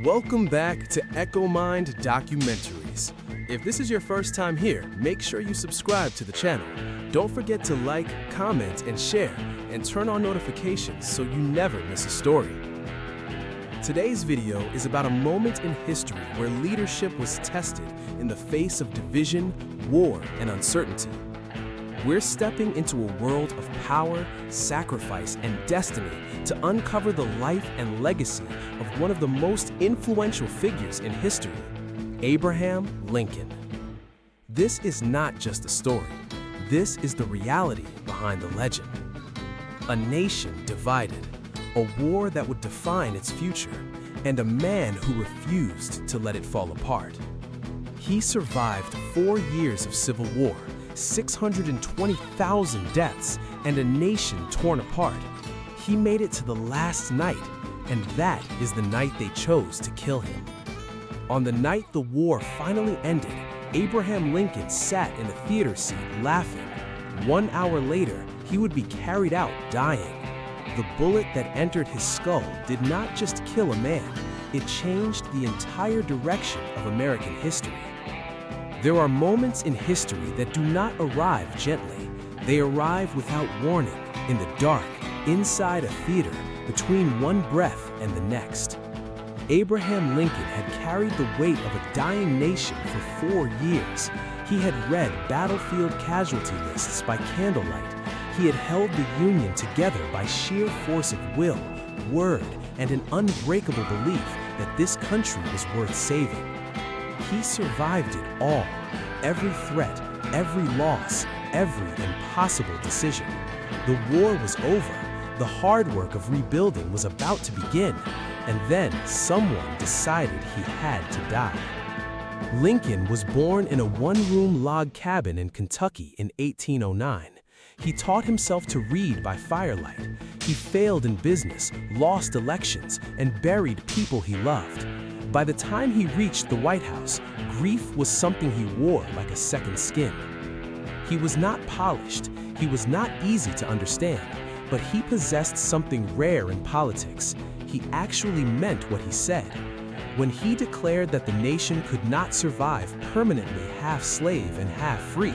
Welcome back to Echo Mind Documentaries. If this is your first time here, make sure you subscribe to the channel. Don't forget to like, comment, and share, and turn on notifications so you never miss a story. Today's video is about a moment in history where leadership was tested in the face of division, war, and uncertainty. We're stepping into a world of power, sacrifice, and destiny to uncover the life and legacy of one of the most influential figures in history, Abraham Lincoln. This is not just a story. This is the reality behind the legend. A nation divided, a war that would define its future, and a man who refused to let it fall apart. He survived 4 years of civil war, 620,000 deaths, and a nation torn apart. He made it to the last night, and that is the night they chose to kill him. On the night the war finally ended, Abraham Lincoln sat in a theater seat laughing. 1 hour later, he would be carried out dying. The bullet that entered his skull did not just kill a man, it changed the entire direction of American history. There are moments in history that do not arrive gently. They arrive without warning, in the dark, inside a theater, between one breath and the next. Abraham Lincoln had carried the weight of a dying nation for 4 years. He had read battlefield casualty lists by candlelight. He had held the Union together by sheer force of will, word, and an unbreakable belief that this country was worth saving. He survived it all, every threat, every loss, every impossible decision. The war was over. The hard work of rebuilding was about to begin, and then someone decided he had to die. Lincoln was born in a one-room log cabin in Kentucky in 1809. He taught himself to read by firelight. He failed in business, lost elections, and buried people he loved. By the time he reached the White House, grief was something he wore like a second skin. He was not polished, he was not easy to understand, but he possessed something rare in politics. He actually meant what he said. When he declared that the nation could not survive permanently half slave and half free,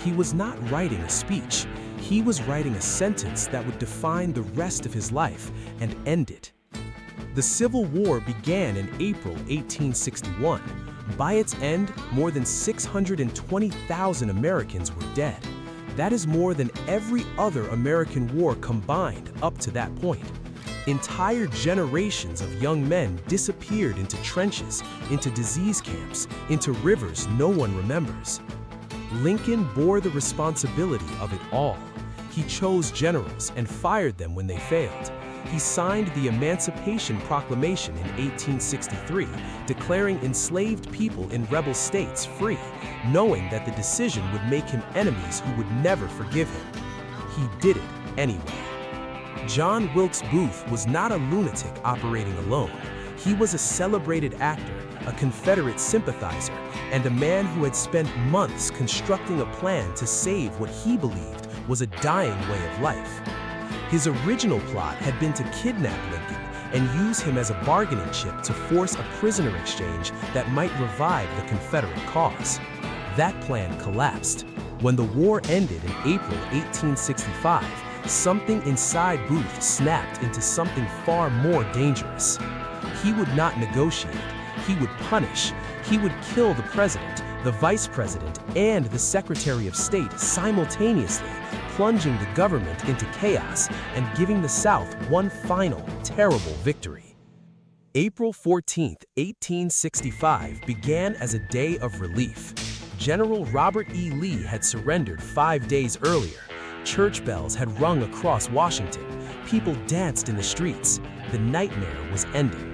he was not writing a speech. He was writing a sentence that would define the rest of his life and end it. The Civil War began in April 1861. By its end, more than 620,000 Americans were dead. That is more than every other American war combined up to that point. Entire generations of young men disappeared into trenches, into disease camps, into rivers no one remembers. Lincoln bore the responsibility of it all. He chose generals and fired them when they failed. He signed the Emancipation Proclamation in 1863, declaring enslaved people in rebel states free, knowing that the decision would make him enemies who would never forgive him. He did it anyway. John Wilkes Booth was not a lunatic operating alone. He was a celebrated actor, a Confederate sympathizer, and a man who had spent months constructing a plan to save what he believed was a dying way of life. His original plot had been to kidnap Lincoln and use him as a bargaining chip to force a prisoner exchange that might revive the Confederate cause. That plan collapsed. When the war ended in April 1865, something inside Booth snapped into something far more dangerous. He would not negotiate. He would punish. He would kill the president, the vice president, and the Secretary of State simultaneously, plunging the government into chaos and giving the South one final, terrible victory. April 14, 1865 began as a day of relief. General Robert E. Lee had surrendered 5 days earlier. Church bells had rung across Washington. People danced in the streets. The nightmare was ending.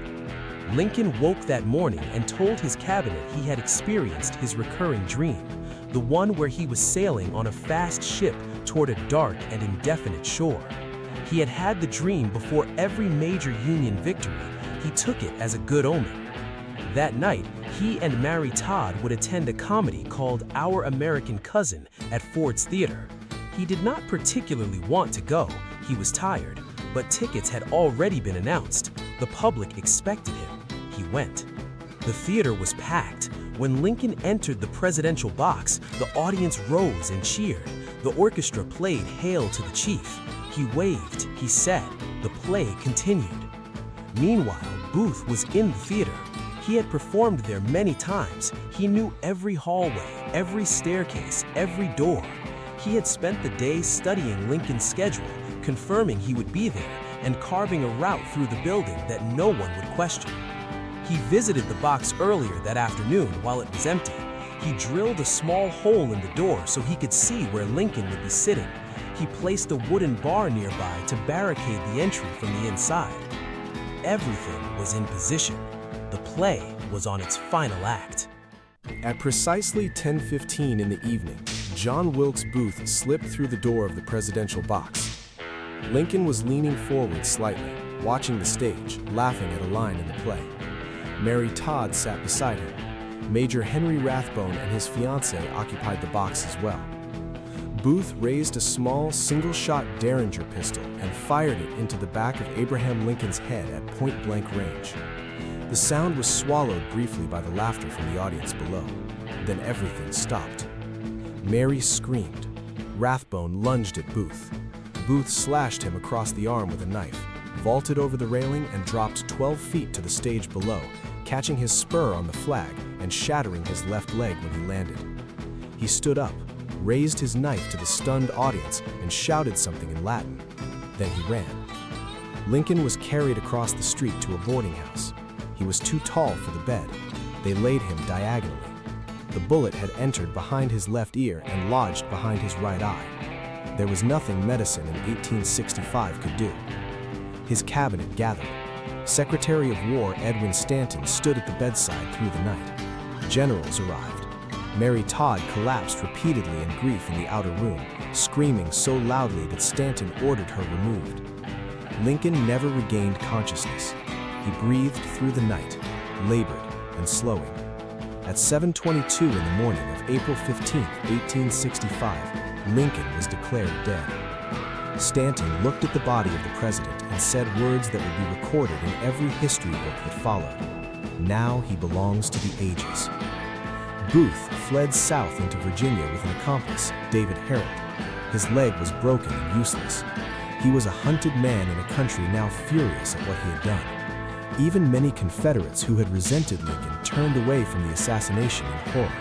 Lincoln woke that morning and told his cabinet he had experienced his recurring dream, the one where he was sailing on a fast ship toward a dark and indefinite shore. He had had the dream before every major Union victory. He took it as a good omen. That night, he and Mary Todd would attend a comedy called Our American Cousin at Ford's Theater. He did not particularly want to go. He was tired, but tickets had already been announced. The public expected him. he went. The theater was packed. When Lincoln entered the presidential box, the audience rose and cheered. The orchestra played "Hail to the Chief." He waved, he said. The play continued. Meanwhile, Booth was in the theater. He had performed there many times. He knew every hallway, every staircase, every door. He had spent the day studying Lincoln's schedule, confirming he would be there, and carving a route through the building that no one would question. He visited the box earlier that afternoon while it was empty. He drilled a small hole in the door so he could see where Lincoln would be sitting. He placed a wooden bar nearby to barricade the entry from the inside. Everything was in position. The play was on its final act. At precisely 10:15 in the evening, John Wilkes Booth slipped through the door of the presidential box. Lincoln was leaning forward slightly, watching the stage, laughing at a line in the play. Mary Todd sat beside him. Major Henry Rathbone and his fiancée occupied the box as well. Booth raised a small, single-shot Derringer pistol and fired it into the back of Abraham Lincoln's head at point-blank range. The sound was swallowed briefly by the laughter from the audience below. Then everything stopped. Mary screamed. Rathbone lunged at Booth. Booth slashed him across the arm with a knife, vaulted over the railing and dropped 12 feet to the stage below, catching his spur on the flag and shattering his left leg when he landed. He stood up, raised his knife to the stunned audience, and shouted something in Latin. Then he ran. Lincoln was carried across the street to a boarding house. He was too tall for the bed. They laid him diagonally. The bullet had entered behind his left ear and lodged behind his right eye. There was nothing medicine in 1865 could do. His cabinet gathered. Secretary of War Edwin Stanton stood at the bedside through the night. Generals arrived. Mary Todd collapsed repeatedly in grief in the outer room, screaming so loudly that Stanton ordered her removed. Lincoln never regained consciousness. He breathed through the night, labored and slowing. At 7:22 in the morning of April 15, 1865, Lincoln was declared dead. Stanton looked at the body of the president and said words that would be recorded in every history book that followed. Now he belongs to the ages. Booth fled south into Virginia with an accomplice, David Harold. His leg was broken and useless. He was a hunted man in a country now furious at what he had done. Even many Confederates who had resented Lincoln turned away from the assassination in horror.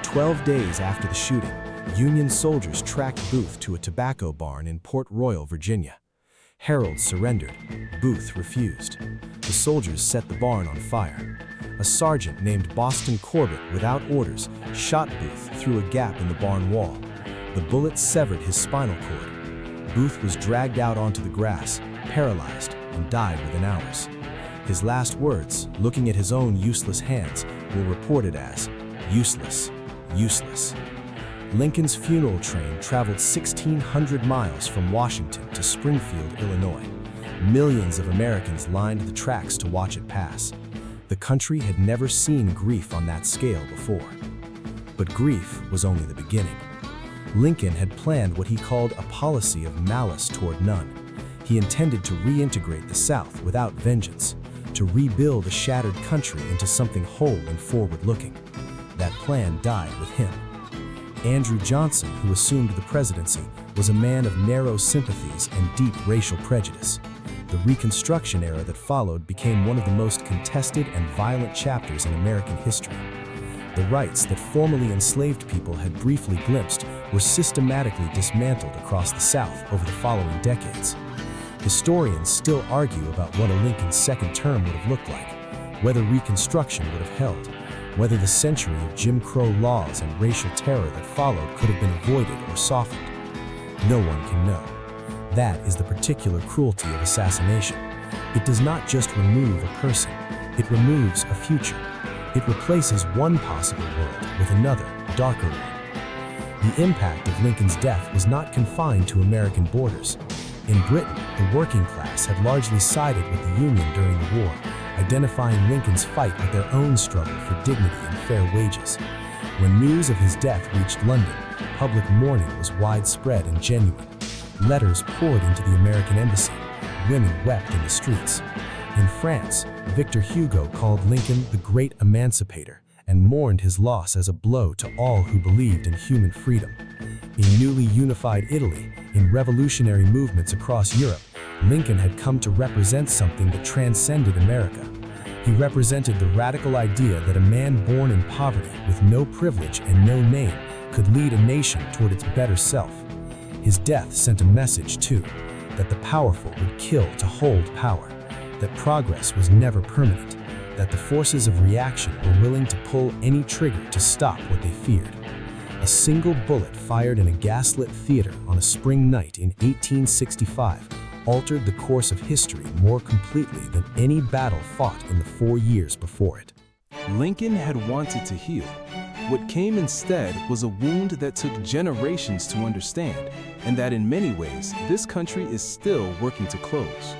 12 days after the shooting, Union soldiers tracked Booth to a tobacco barn in Port Royal, Virginia. Harold surrendered. Booth refused. The soldiers set the barn on fire. A sergeant named Boston Corbett, without orders, shot Booth through a gap in the barn wall. The bullet severed his spinal cord. Booth was dragged out onto the grass, paralyzed, and died within hours. His last words, looking at his own useless hands, were reported as, "Useless, useless." Lincoln's funeral train traveled 1,600 miles from Washington to Springfield, Illinois. Millions of Americans lined the tracks to watch it pass. The country had never seen grief on that scale before. But grief was only the beginning. Lincoln had planned what he called a policy of malice toward none. He intended to reintegrate the South without vengeance, to rebuild a shattered country into something whole and forward-looking. That plan died with him. Andrew Johnson, who assumed the presidency, was a man of narrow sympathies and deep racial prejudice. The Reconstruction era that followed became one of the most contested and violent chapters in American history. The rights that formerly enslaved people had briefly glimpsed were systematically dismantled across the South over the following decades. Historians still argue about what a Lincoln second term would have looked like, whether Reconstruction would have held, whether the century of Jim Crow laws and racial terror that followed could have been avoided or softened. No one can know. That is the particular cruelty of assassination. It does not just remove a person, it removes a future. It replaces one possible world with another, darker one. The impact of Lincoln's death was not confined to American borders. In Britain, the working class had largely sided with the Union during the war, identifying Lincoln's fight with their own struggle for dignity and fair wages. When news of his death reached London, public mourning was widespread and genuine. Letters poured into the American embassy. Women wept in the streets. In France, Victor Hugo called Lincoln the great emancipator and mourned his loss as a blow to all who believed in human freedom. In newly unified Italy, in revolutionary movements across Europe, Lincoln had come to represent something that transcended America. He represented the radical idea that a man born in poverty with no privilege and no name could lead a nation toward its better self. His death sent a message, too, that the powerful would kill to hold power, that progress was never permanent, that the forces of reaction were willing to pull any trigger to stop what they feared. A single bullet fired in a gaslit theater on a spring night in 1865 altered the course of history more completely than any battle fought in the 4 years before it. Lincoln had wanted to heal. What came instead was a wound that took generations to understand, and that in many ways, this country is still working to close.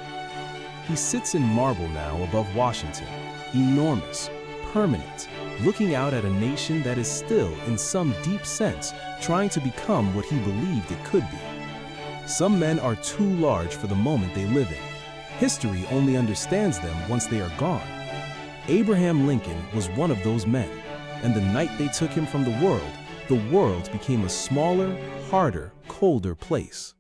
He sits in marble now above Washington, enormous, permanent, looking out at a nation that is still, in some deep sense, trying to become what he believed it could be. Some men are too large for the moment they live in. History only understands them once they are gone. Abraham Lincoln was one of those men, and the night they took him from the world became a smaller, harder, colder place.